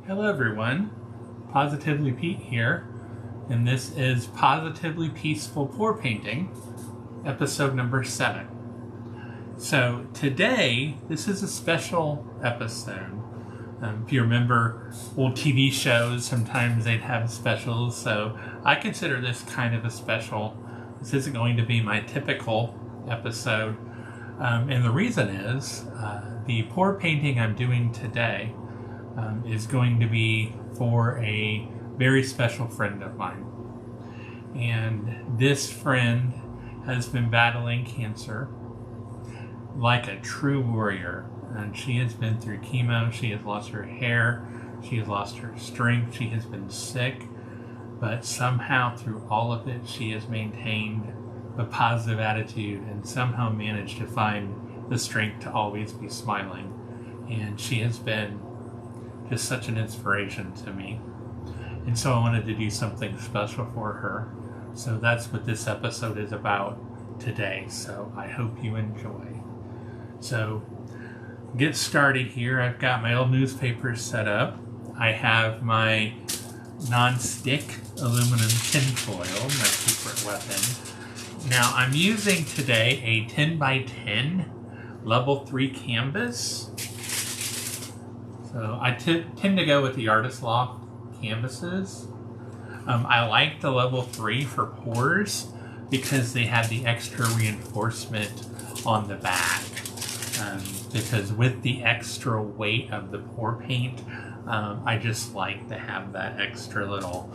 Hello everyone, Positively Pete here, and this is Positively Peaceful Pour Painting, episode number 7. So today, this is a special episode. If you remember old TV shows, sometimes they'd have specials, so I consider this kind of a special. This isn't going to be my typical episode, and the reason is the pour painting I'm doing today is going to be for a very special friend of mine. And this friend has been battling cancer like a true warrior. And she has been through chemo, she has lost her hair, she has lost her strength, she has been sick. But somehow through all of it, she has maintained a positive attitude and somehow managed to find the strength to always be smiling. And she has been just such an inspiration to me. And so I wanted to do something special for her. So that's what this episode is about today. So I hope you enjoy. So get started here. I've got my old newspapers set up. I have my non-stick aluminum tinfoil, my secret weapon. Now I'm using today a 10 by 10 level 3 canvas. So I tend to go with the Artist Loft canvases. I like the level 3 for pours because they have the extra reinforcement on the back. Because with the extra weight of the pour paint, I just like to have that extra little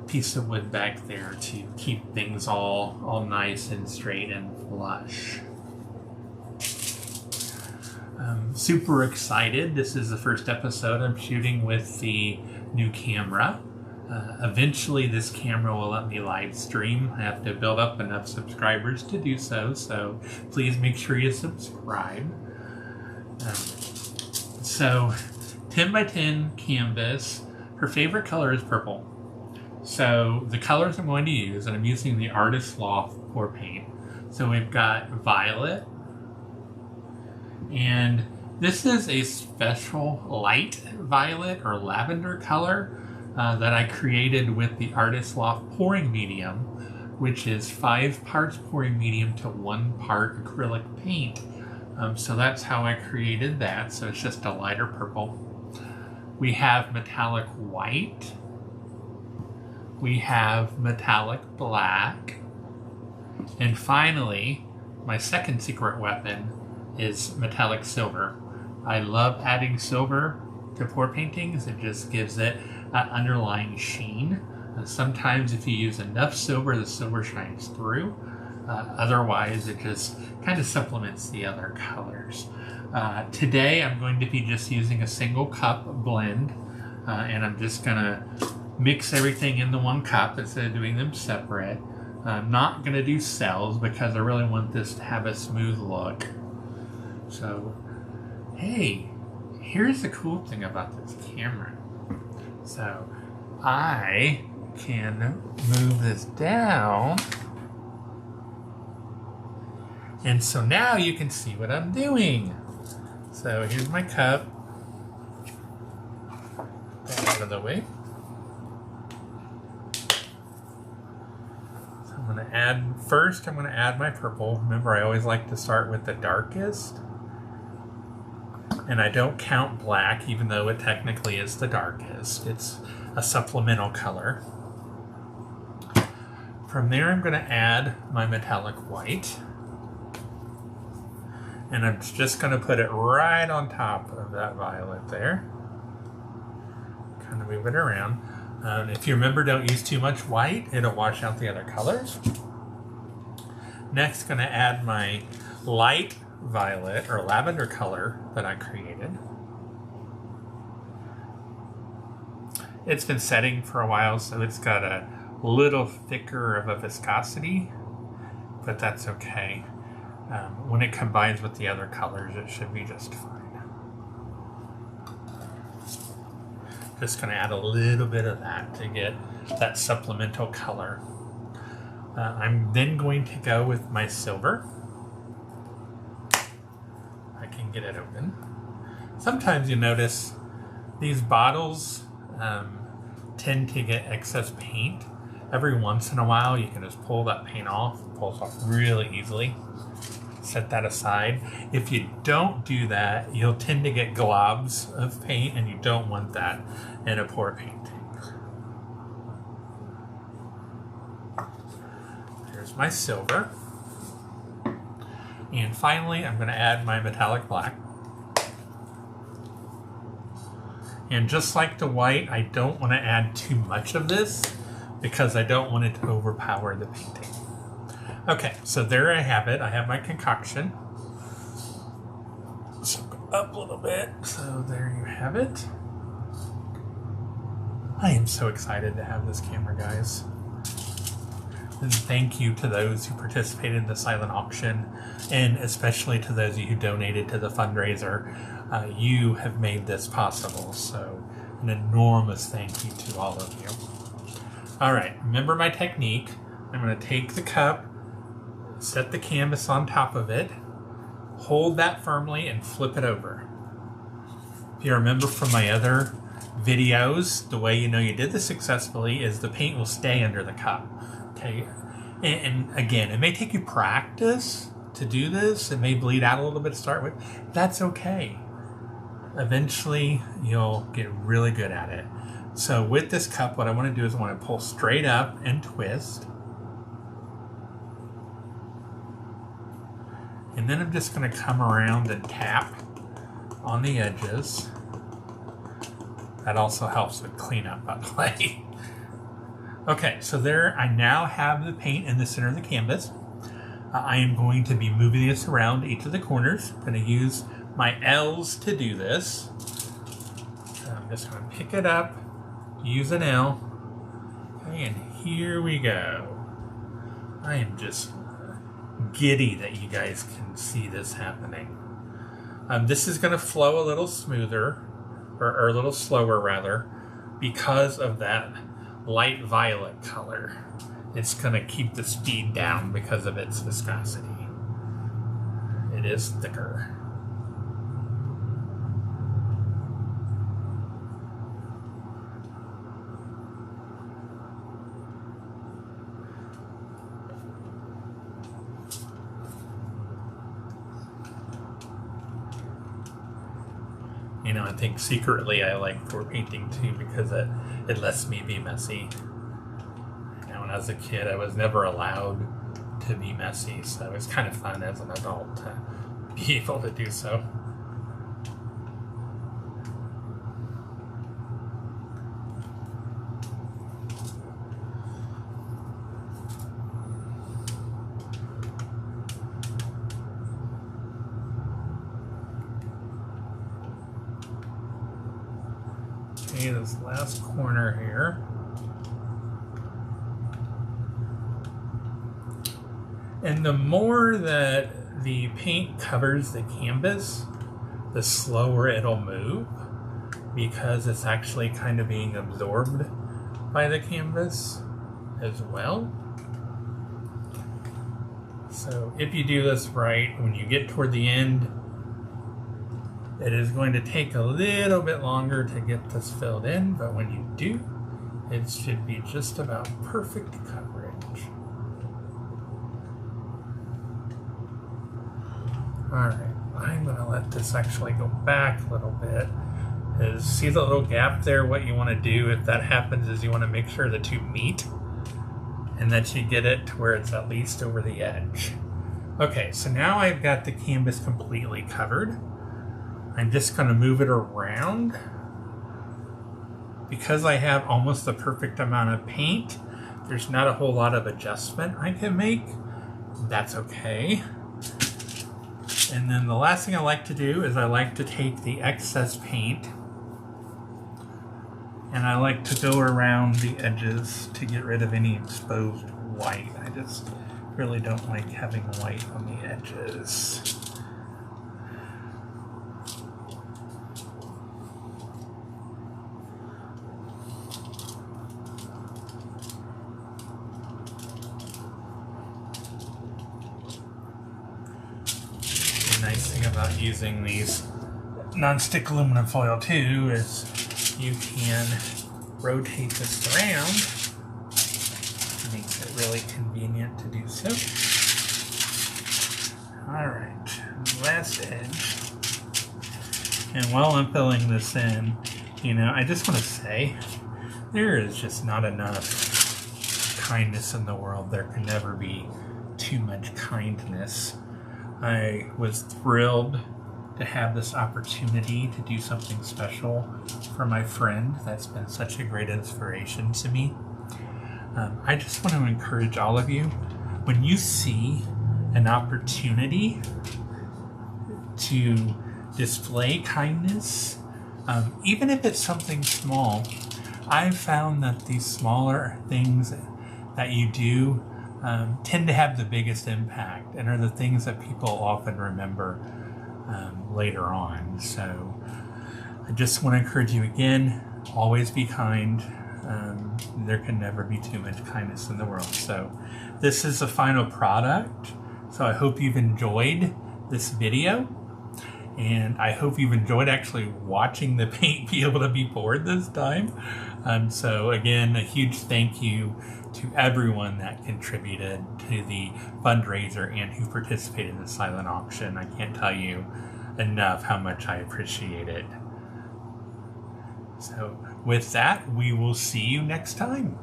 piece of wood back there to keep things all nice and straight and flush. Super excited. This is the first episode I'm shooting with the new camera. Eventually this camera will let me live stream. I have to build up enough subscribers to do so, so please make sure you subscribe. So 10 by 10 canvas. Her favorite color is purple. So the colors I'm going to use, and I'm using the Artist Loft pour paint. So we've got violet, and this is a special light violet or lavender color that I created with the Artist Loft pouring medium, which is 5 parts pouring medium to 1 part acrylic paint. So that's how I created that. So it's just a lighter purple. We have metallic white. We have metallic black. And finally, my second secret weapon is metallic silver. I love adding silver to pour paintings. It just gives it that underlying sheen. Sometimes if you use enough silver, the silver shines through. Otherwise, it just kind of supplements the other colors. Today, I'm going to be just using a single cup blend, and I'm just going to mix everything into 1 cup instead of doing them separate. I'm not going to do cells because I really want this to have a smooth look. So, hey, here's the cool thing about this camera. So, I can move this down. And so now you can see what I'm doing. So here's my cup. That out of the way. So I'm going to add my purple. Remember, I always like to start with the darkest. And I don't count black, even though it technically is the darkest. It's a supplemental color. From there, I'm going to add my metallic white. And I'm just going to put it right on top of that violet there. Kind of move it around. If you remember, don't use too much white. It'll wash out the other colors. Next, going to add my light violet or lavender color that I created. It's been setting for a while, so it's got a little thicker of a viscosity, but that's okay. When it combines with the other colors, it should be just fine. Just going to add a little bit of that to get that supplemental color. I'm then going to go with my silver. I can get it open. Sometimes you notice These bottles tend to get excess paint. Every once in a while, you can just pull that paint off. It pulls off really easily. Set that aside. If you don't do that, you'll tend to get globs of paint, and you don't want that in a pour painting. Here's my silver. And finally, I'm going to add my metallic black. And just like the white, I don't want to add too much of this because I don't want it to overpower the painting. Okay, so there I have it. I have my concoction. So go up a little bit. So there you have it. I am so excited to have this camera, guys. And thank you to those who participated in the silent auction, and especially to those of you who donated to the fundraiser. You have made this possible, so an enormous thank you to all of you. All right, remember my technique. I'm going to take the cup, set the canvas on top of it, hold that firmly, and flip it over. If you remember from my other videos, the way you know you did this successfully is the paint will stay under the cup. Okay, and again, it may take you practice to do this. It may bleed out a little bit to start with. That's okay. Eventually, you'll get really good at it. So with this cup, what I want to do is I want to pull straight up and twist. And then I'm just going to come around and tap on the edges. That also helps with cleanup, by the way. Okay, so there I now have the paint in the center of the canvas. I am going to be moving this around each of the corners. I'm going to use my L's to do this. So I'm just going to pick it up, use an L, okay, and here we go. I am just giddy that you guys can see this happening. This is going to flow a little smoother, or a little slower rather, because of that light violet color. It's going to keep the speed down because of its viscosity. It is thicker. You know, I think secretly I like pour painting too because it lets me be messy. You know, when I was a kid, I was never allowed to be messy, so it's kind of fun as an adult to be able to do so. Okay, this last corner here. And the more that the paint covers the canvas, the slower it'll move because it's actually kind of being absorbed by the canvas as well. So if you do this right, when you get toward the end, it is going to take a little bit longer to get this filled in, but when you do, it should be just about perfect coverage. Alright, I'm going to let this actually go back a little bit. See the little gap there? What you want to do if that happens is you want to make sure the two meet and that you get it to where it's at least over the edge. Okay, so now I've got the canvas completely covered. I'm just going to move it around. Because I have almost the perfect amount of paint, there's not a whole lot of adjustment I can make. That's okay. And then the last thing I like to do is I like to take the excess paint and I like to go around the edges to get rid of any exposed white. I just really don't like having white on the edges. The nice thing about using these non-stick aluminum foil too is you can rotate this around. It makes it really convenient to do so. Alright, last edge. And while I'm filling this in, I just want to say, there is just not enough kindness in the world. There can never be too much kindness. I was thrilled to have this opportunity to do something special for my friend. That's been such a great inspiration to me. I just want to encourage all of you, when you see an opportunity to display kindness, even if it's something small, I've found that these smaller things that you do tend to have the biggest impact and are the things that people often remember later on. So I just want to encourage you again, always be kind. There can never be too much kindness in the world. So this is the final product. So I hope you've enjoyed this video, and I hope you've enjoyed actually watching the paint be able to be poured this time. So again, a huge thank you to everyone that contributed to the fundraiser and who participated in the silent auction. I can't tell you enough how much I appreciate it. So with that, we will see you next time.